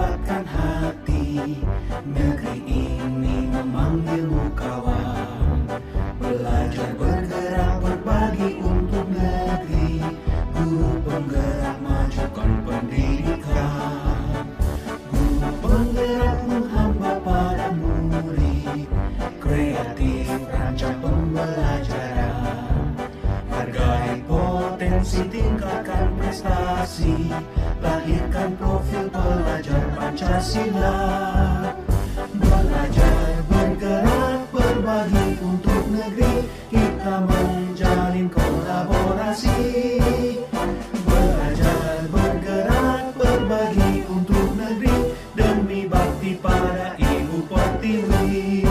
kuatkan hati. Negeri ini memanggilmu kawan. Belajar bergerak berbagi untuk negeri. Guru penggerak majukan pendidikan. Guru penggerak menghamba pada murid. Kreatif rancang pembelajaran. Hargai potensi, tingkatkan prestasi. Lahirkan profil pelajar Pancasila. Belajar bergerak berbagi untuk negeri. Kita menjalin kolaborasi. Belajar bergerak berbagi untuk negeri. Demi bakti pada Ibu Pertiwi.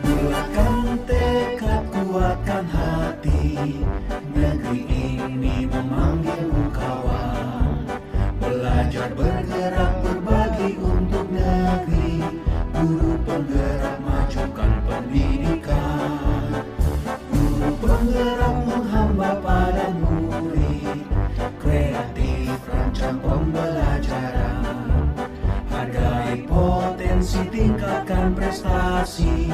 Bulatkan tekad, kuatkan hati. Negeri ini memanggilmu kawan. Belajar bergerak berbagi untuk negeri. Guru penggerak majukan pendidikan. Guru penggerak menghamba pada murid. Kreatif rancang pembelajaran. Hargai potensi, tingkatkan prestasi.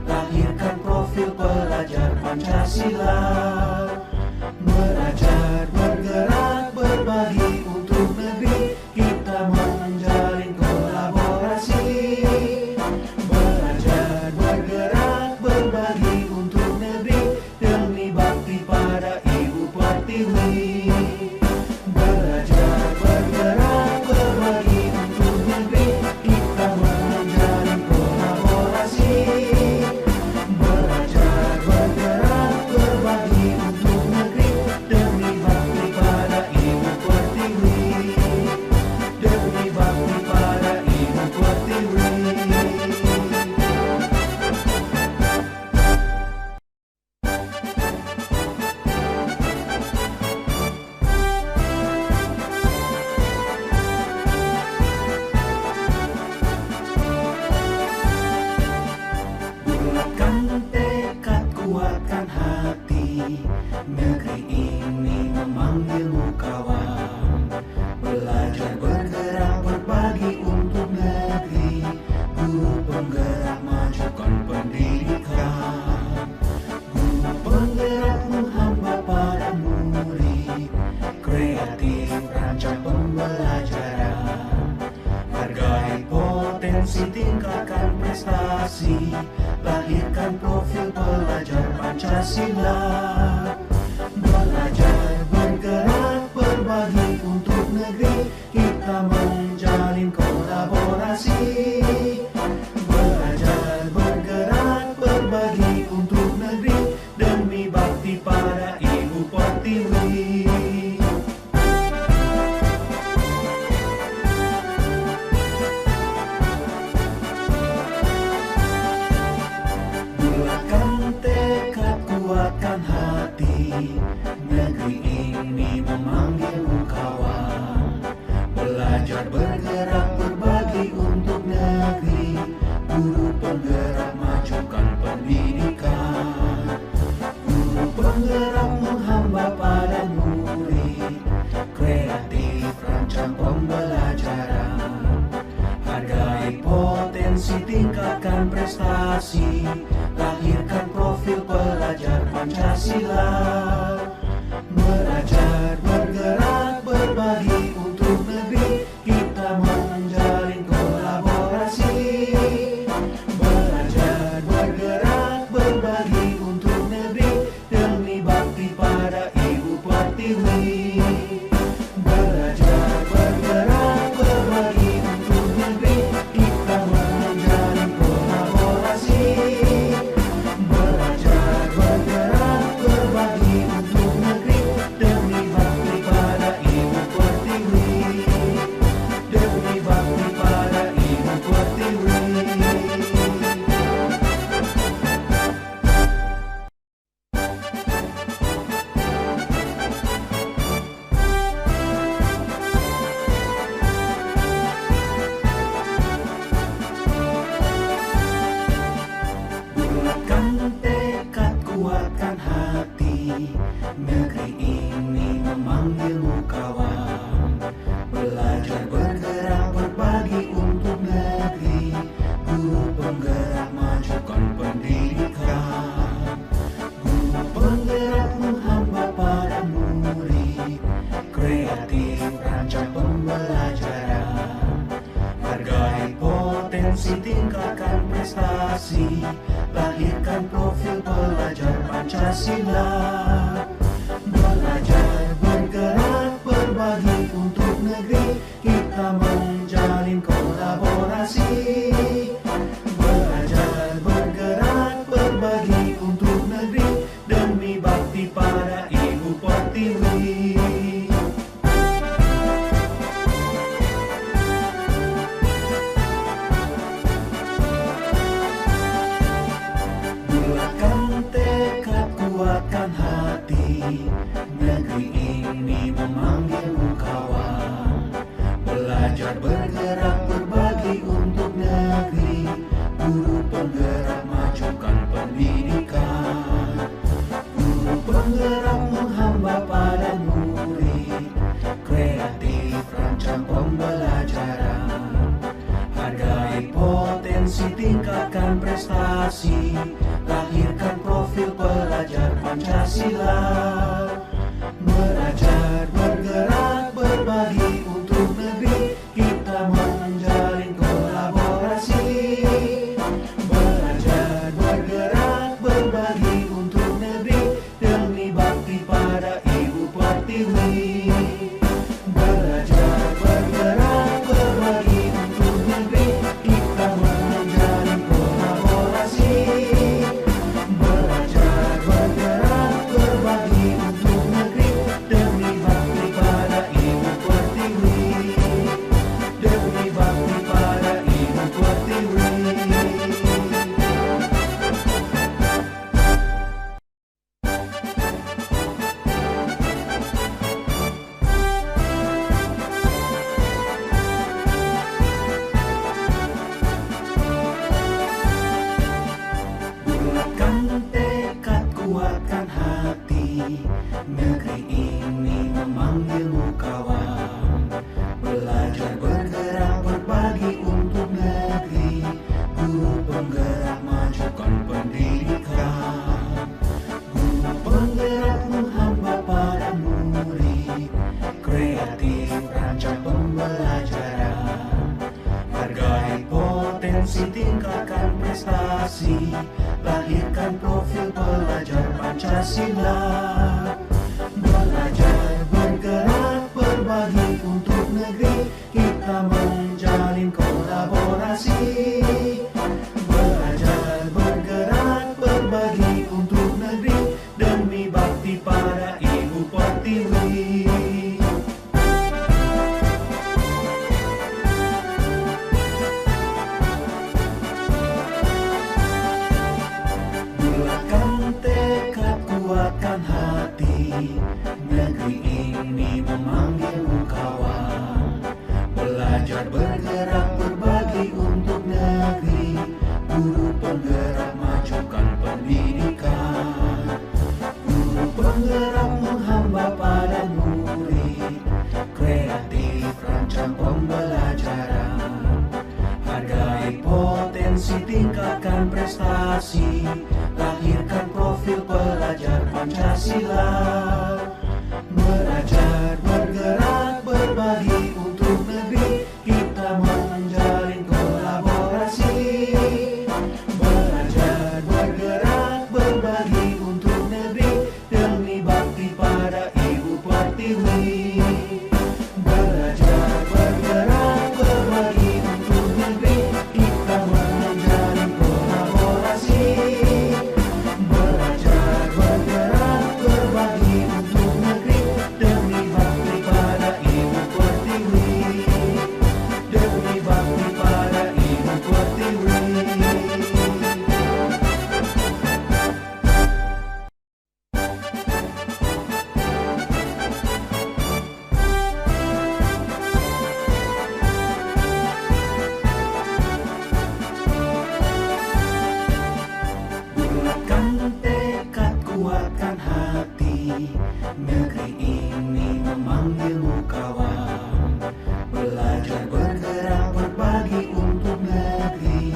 Lahirkan profil pelajar Pancasila. Belajar bergerak berbagi untuk negeri. Kita menjalin kolaborasi. Belajar bergerak berbagi untuk negeri. Demi bakti pada Ibu Pertiwi. Belajar bergerak berbagi untuk negeri. Kita menjalin kolaborasi. Belajar bergerak berbagi untuk negeri. Demi bakti pada Ibu Pertiwi. Demi bakti pada Ibu Pertiwi. Bulatkan tekad, kuatkan hati. Negeri ini memanggilmu kawan. Belajar bergerak berbagi untuk negeri. Guru penggerak majukan pendidikan. Guru penggerak menghamba pada murid. Kreatif rancang pembelajaran. Hargai potensi, tingkatkan prestasi. Lahirkan profil pelajar Pancasila. Belajar bergerak berbagi untuk negeri. Kita menjalin kolaborasi. Belajar bergerak berbagi untuk negeri. Demi bakti pada Ibu Pertiwi. Bulatkan tekad, kuatkan hati. Negeri ini memanggilmu kawan. Belajar bergerak berbagi untuk negeri. Guru penggerak majukan pendidikan. Guru penggerak menghamba pada murid. Kreatif rancang pembelajaran. Hargai potensi, tingkatkan prestasi. Lahirkan profil pelajar Pancasila. Belajar bergerak berbagi untuk negeri. Kita menjalin kolaborasi. Belajar bergerak berbagi untuk negeri. Demi bakti pada Ibu Pertiwi. Belajar bergerak berbagi untuk negeri. Kita menjalin kolaborasi. Belajar bergerak berbagi kuatkan hati. Negeri ini memanggilmu kawan. Belajar bergerak berbagi untuk negeri. Guru penggerak majukan pendidikan. Guru penggerak menghamba pada murid. Kreatif rancang pembelajaran. Hargai potensi, tingkatkan prestasi. Lahirkan profil pelajar Pancasila. Belajar bergerak berbagi untuk negeri. Kita menjalin kolaborasi. Belajar bergerak berbagi untuk negeri. Demi bakti pada Ibu Pertiwi. Bulatkan tekad, kuatkan hati. Negeri ini memanggilmu kawan. Belajar bergerak berbagi untuk negeri. Guru penggerak majukan pendidikan. Guru penggerak menghamba pada murid. Kreatif rancang pembelajaran. Hargai potensi, tingkatkan prestasi. Lahirkan profil pelajar Pancasila. Belajar bergerak berbagi untuk negeri. Kita menjalin kolaborasi. Belajar bergerak berbagi untuk negeri. Demi bakti pada Ibu Pertiwi. Belajar bergerak berbagi untuk negeri. Kita menjalin kolaborasi. Belajar bergerak berbagi untuk negeri. Demi bakti pada Ibu Pertiwi. Demi bakti pada Ibu Pertiwi. Bulatkan tekad, kuatkan hati. Negeri ini memanggilmu kawan. Belajar bergerak berbagi untuk negeri. Guru penggerak majukan pendidikan. Guru penggerak menghamba pada murid. Kreatif rancang pembelajaran. Hargai potensi, tingkatkan prestasi. Lahirkan profil pelajar Pancasila. Belajar bergerak berbagi untuk negeri. Kita menjalin kolaborasi. Belajar bergerak berbagi untuk negeri. Demi bakti pada Ibu Pertiwi. Bulatkan tekad, kuatkan hati. Negeri ini memanggilmu kawan. Belajar bergerak berbagi untuk negeri. Guru penggerak majukan pendidikan. Guru penggerak menghamba pada murid. Kreatif rancang pembelajaran. Hargai potensi, tingkatkan prestasi. Lahirkan profil pelajar Pancasila. Belajar bergerak berbagi untuk negeri. Kita menjalin kolaborasi. Belajar bergerak berbagi untuk negeri. Demi bakti pada Ibu Pertiwi. Belajar bergerak berbagi untuk negeri. Kita menjalin kolaborasi. Belajar bergerak berbagi Negeri ini memanggilmu kawan, belajar bergerak berbagi untuk negeri.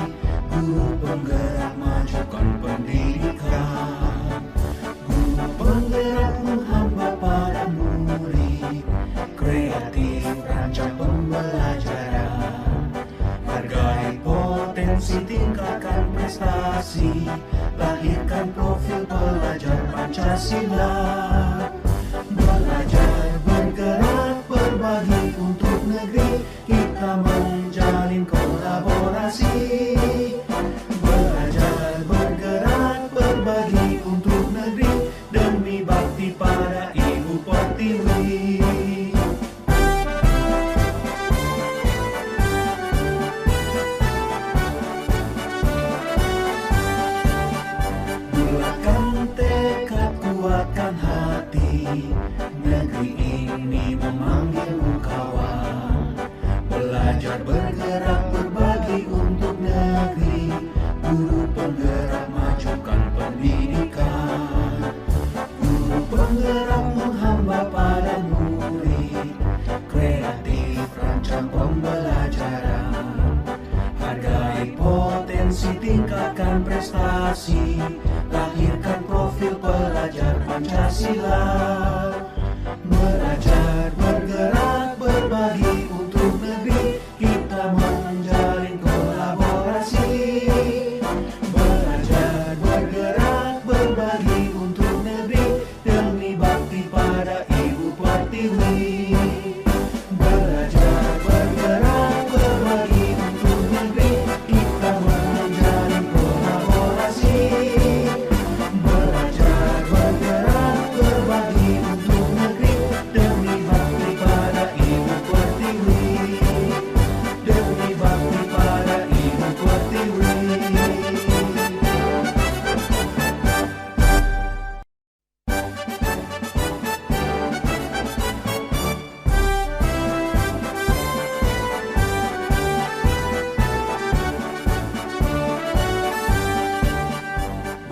Guru penggerak majukan pendidikan, guru penggerak menghamba para murid. Kreatif rancang pembelajaran, hargai potensi tingkatkan prestasi, lahirkan profil pelajar Pancasila. Belajar bergerak berbagi untuk negeri, kita menjalin kolaborasi. Belajar bergerak berbagi untuk negeri, demi bakti pada Ibu Pertiwi. Bulatkan tekad, kuatkan hati, negeri ini memanggilmu kawan. Belajar bergerak berbagi untuk negeri, guru penggerak majukan pendidikan, guru penggerak menghamba pada murid. Kreatif rancang pembelajaran, hargai potensi tingkatkan prestasi, lahirkan profil pelajar Pancasila. Belajar bergerak berbagi untuk negeri, kita menjalin kolaborasi. Belajar bergerak berbagi untuk negeri, demi bakti pada Ibu Pertiwi. Belajar bergerak berbagi untuk negeri, kita menjalin kolaborasi. Belajar bergerak berbagi untuk negeri, demi bakti pada Ibu Pertiwi. Demi bakti pada Ibu Pertiwi.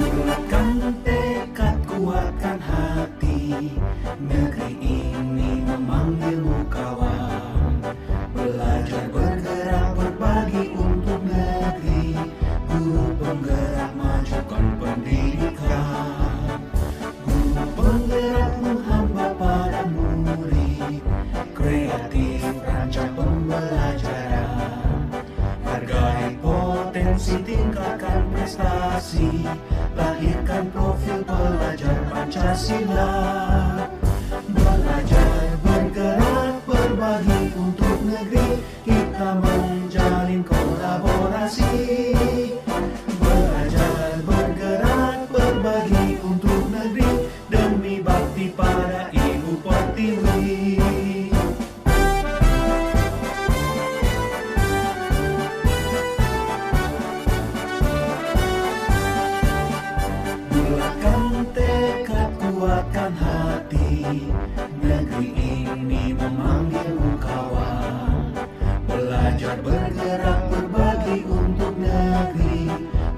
Bulatkan tekad, kuatkan hati, negeri ini memanggilmu kawan. Belajar bergerak berbagi untuk negeri, guru penggerak majukan pendidikan, guru penggerak menghamba para murid. Kreatif rancang pembelajaran, hargai potensi tingkatkan prestasi, lahirkan profil pelajar Pancasila. Belajar bergerak berbagi untuk negeri, kita menjalin kolaborasi. Belajar bergerak berbagi untuk negeri, demi bakti pada Ibu Pertiwi. Bulatkan tekad, kuatkan hati, negeri ini memanggilmu kawan. Belajar bergerak berbagi untuk negeri,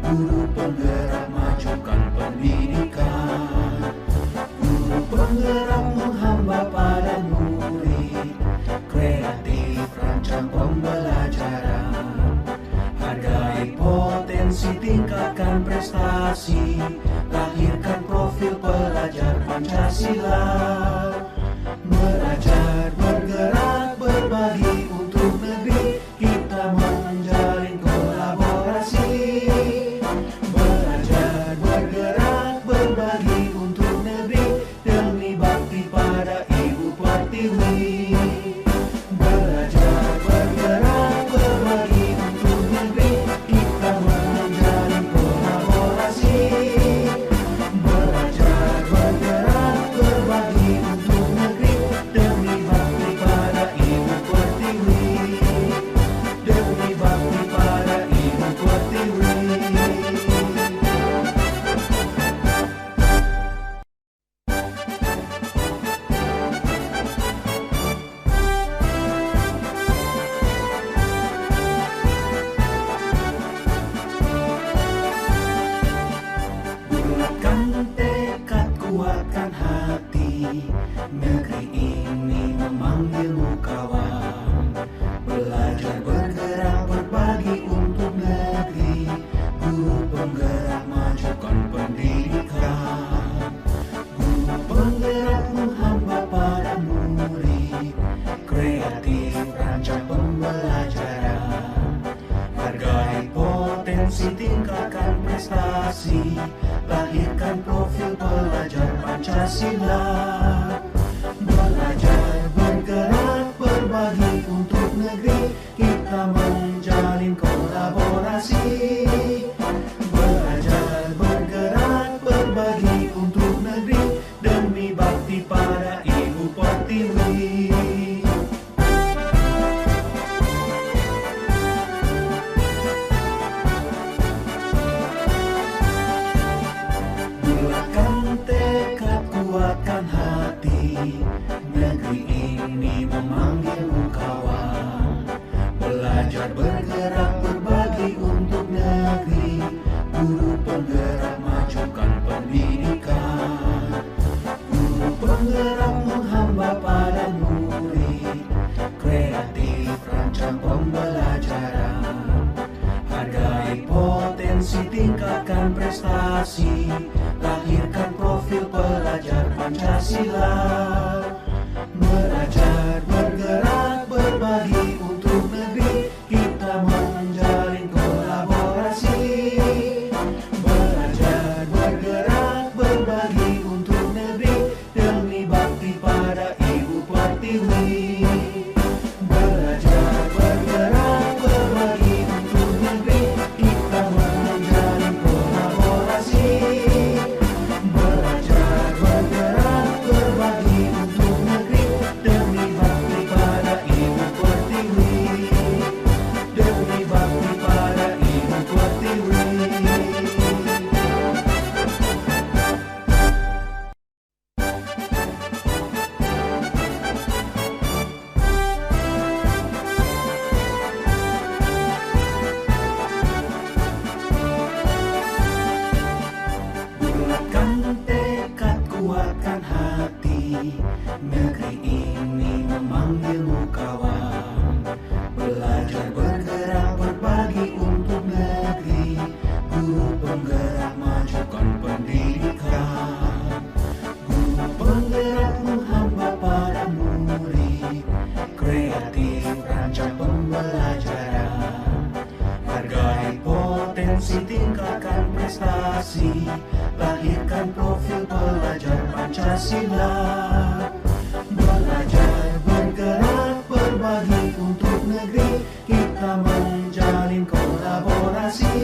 guru penggerak majukan pendidikan, guru penggerak menghamba pada murid. Kreatif rancang pembelajaran, hargai potensi tingkatkan prestasi, lahirkan profil pelajar Pancasila. Belajar bergerak berbagi untuk negeri, kita menjalin kolaborasi. Belajar bergerak berbagi untuk negeri, demi bakti pada Ibu Pertiwi. Belajar bergerak berbagi untuk negeri, kita menjalin kolaborasi. Belajar bergerak berbagi untuk negeri, demi bakti pada Ibu Pertiwi. Demi bakti pada Ibu Pertiwi. Bulatkan tekad, kuatkan hati, Negeri ini memanggilmu kawan. Belajar bergerak berbagi untuk negeri. Guru penggerak majukan pendidikan. Guru penggerak menghamba pada murid. Kreatif rancang pembelajaran. Hargai potensi, tingkatkan prestasi. Lahirkan profil pelajar Pancasila. Belajar bergerak berbagi untuk negeri. Kita menjalin kolaborasi. Belajar bergerak berbagi untuk negeri. Demi bakti pada Ibu Pertiwi. Bulatkan tekad, kuatkan hati. Negeri ini memanggilmu kawan. Belajar bergerak berbagi untuk negeri. Guru penggerak majukan pendidikan. Guru penggerak menghamba pada murid. Kreatif rancang pembelajaran. Hargai potensi, tingkatkan prestasi. Lahirkan profil pelajar Pancasila. Belajar bergerak berbagi untuk negeri. Kita menjalin kolaborasi. Belajar bergerak berbagi untuk negeri. Demi bakti pada Ibu Pertiwi. Belajar bergerak berbagi untuk negeri. Kita menjalin kolaborasi. Belajar bergerak berbagi untuk negeri. Demi bakti pada Ibu Pertiwi. Demi bakti pada Ibu Pertiwi. Bulatkan tekad, kuatkan hati. Negeri ini memanggilmu kawan. Belajar bergerak berbagi untuk negeri. Guru penggerak majukan pendidikan. Guru penggerak menghamba pada murid. Kreatif rancang pembelajaran. Hargai potensi, tingkatkan prestasi. Lahirkan profil pelajar Pancasila. Belajar bergerak berbagi untuk negeri. Kita menjalin kolaborasi.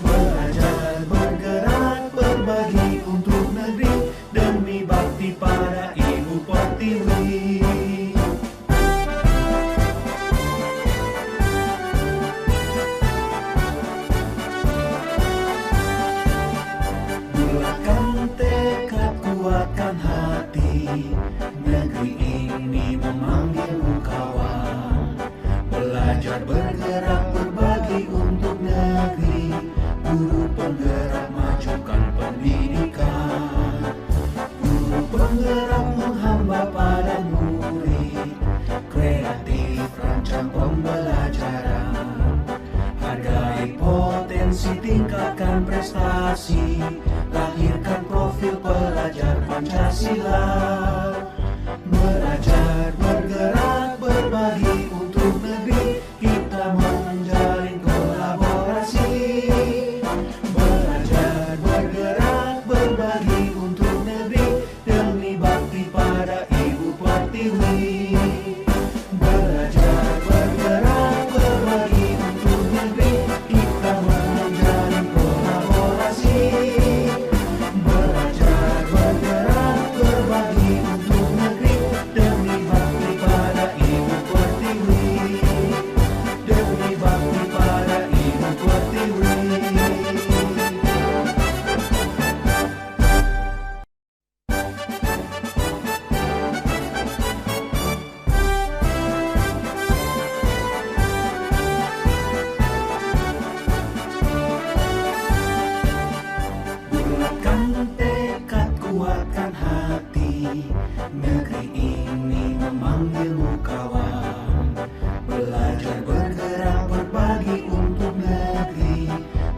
Belajar bergerak berbagi untuk negeri. Demi bakti pada Ibu Pertiwi. Bulatkan tekad, kuatkan hati. Negeri ini memanggilmu kawan. Belajar bergerak berbagi untuk negeri. Guru penggerak majukan pendidikan. Guru penggerak menghamba pada murid. Kreatif rancang pembelajaran. Hargai potensi, tingkatkan prestasi. Lahirkan profil pelajar Pancasila. Belajar bergerak berbagi untuk negeri. Kita menjalin kolaborasi. Belajar bergerak berbagi untuk negeri. Demi bakti pada Ibu Pertiwi. Belajar bergerak berbagi untuk negeri. Kita menjalin kolaborasi. Belajar bergerak berbagi Negeri ini memanggilmu kawan. Belajar bergerak berbagi untuk negeri.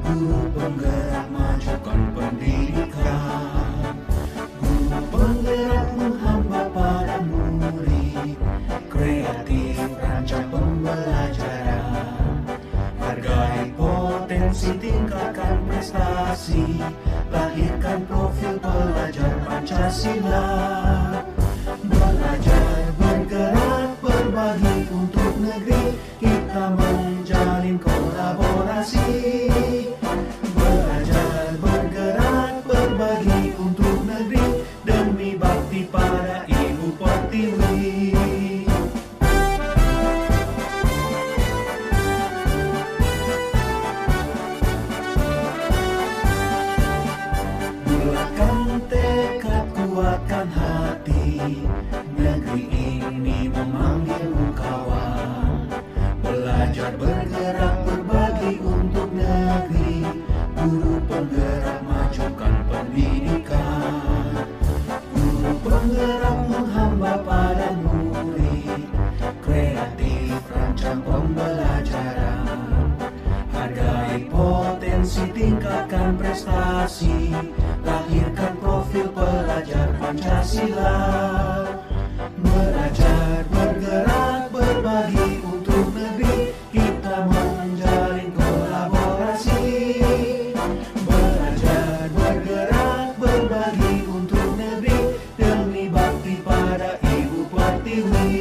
Guru penggerak majukan pendidikan. Guru penggerak menghamba para murid. Kreatif rancang pembelajaran. Hargai potensi, tingkatkan prestasi. Lahirkan profil pelajar Pancasila. Belajar bergerak berbagi untuk negeri. Kita menjalin kolaborasi. Belajar bergerak berbagi untuk negeri. Demi bakti pada Ibu Pertiwi. Bulatkan tekad, kuatkan hati. Negeri ini memanggilmu kawan. Belajar bergerak berbagi untuk negeri. Guru penggerak majukan pendidikan. Guru penggerak menghamba pada murid. Kreatif rancang pembelajaran. Hargai potensi, tingkatkan prestasi. Lahirkan profil pelajar Pancasila. Belajar bergerak berbagi untuk negeri. Kita menjalin kolaborasi. Belajar bergerak berbagi untuk negeri. Demi bakti pada Ibu Pertiwi.